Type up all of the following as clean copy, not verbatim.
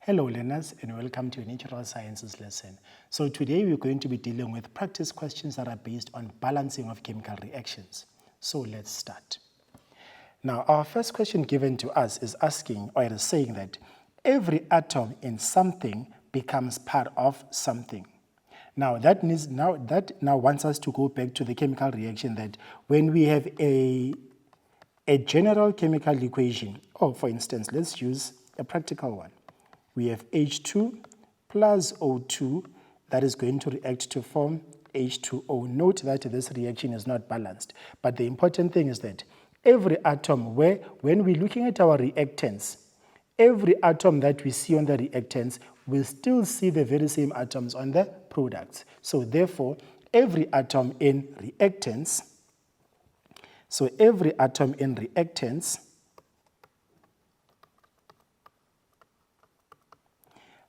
Hello learners and welcome to a natural sciences lesson. So today we're going to be dealing with practice questions that are based on balancing of chemical reactions. So let's start. Now our first question given to us is asking, or it is saying that every atom in something becomes part of something. Now that wants us to go back to the chemical reaction that when we have a general chemical equation, or for instance, let's use a practical one. We have H2 plus O2 that is going to react to form H2O. Note that this reaction is not balanced, but the important thing is that every atom, when we're looking at our reactants, every atom that we see on the reactants will still see the very same atoms on the products. So therefore, every atom in reactants,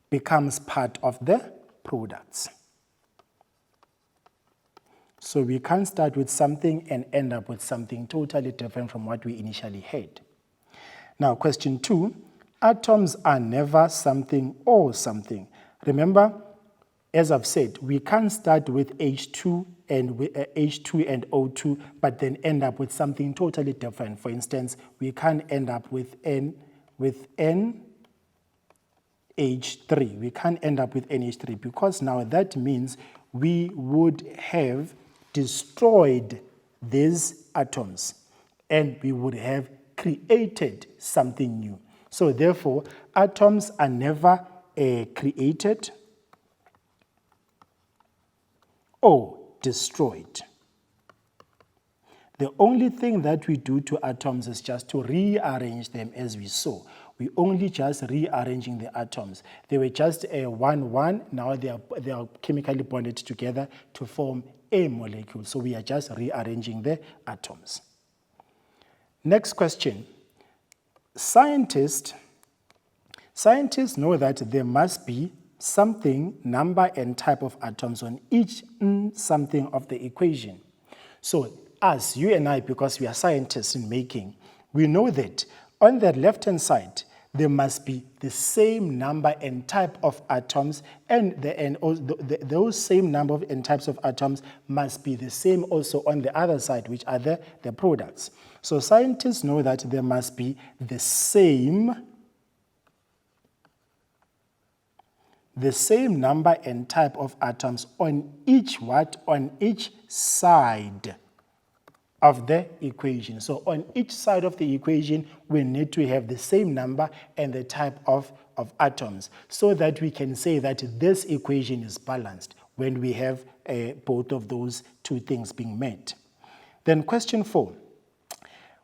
becomes part of the products. So we can't start with something and end up with something totally different from what we initially had. Now question 2, atoms are never something or something. Remember, as I've said, we can't start with H2 and O2 but then end up with something totally different. For instance, we can't end up with NH3. We can't end up with NH3 because now that means we would have destroyed these atoms and we would have created something new. So therefore, atoms are never created or destroyed. The only thing that we do to atoms is just to rearrange them as we saw. We only just rearranging the atoms. They were just a 1-1, now they are chemically bonded together to form a molecule. So we are just rearranging the atoms. Next question. Scientists know that there must be something, number and type of atoms on each something of the equation. So us, you and I, because we are scientists in making, we know that on the left-hand side, there must be the same number and type of atoms, and those same number and types of atoms must be the same also on the other side, which are the products. So scientists know that there must be the same number and type of atoms on each on each side of the equation. So on each side of the equation, we need to have the same number and the type of atoms so that we can say that this equation is balanced when we have both of those two things being met. Then question 4.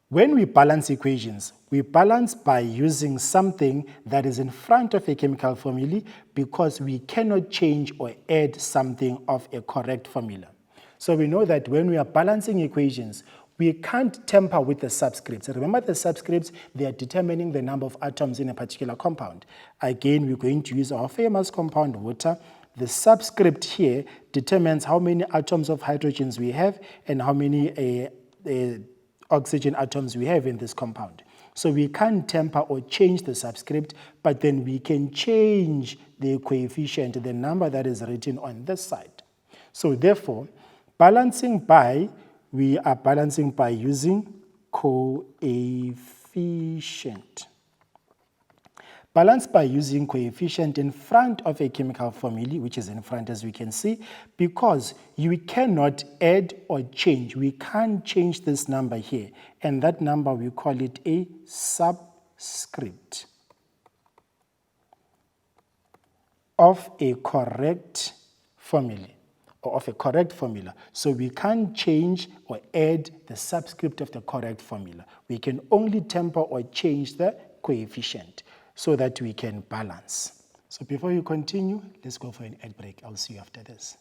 When we balance equations, we balance by using something that is in front of a chemical formula because we cannot change or add something of a correct formula. So we know that when we are balancing equations, we can't tamper with the subscripts. Remember the subscripts, they are determining the number of atoms in a particular compound. Again, we're going to use our famous compound water. The subscript here determines how many atoms of hydrogens we have and how many oxygen atoms we have in this compound. So we can't tamper or change the subscript, but then we can change the coefficient, the number that is written on this side. So therefore, we are balancing by using coefficient. Balance by using coefficient in front of a chemical formula, which is in front as we can see, because you cannot add or change. We can't change this number here, and that number we call it a subscript of a correct formula. So we can't change or add the subscript of the correct formula. We can only tamper or change the coefficient so that we can balance. So before you continue, let's go for an ad break. I'll see you after this.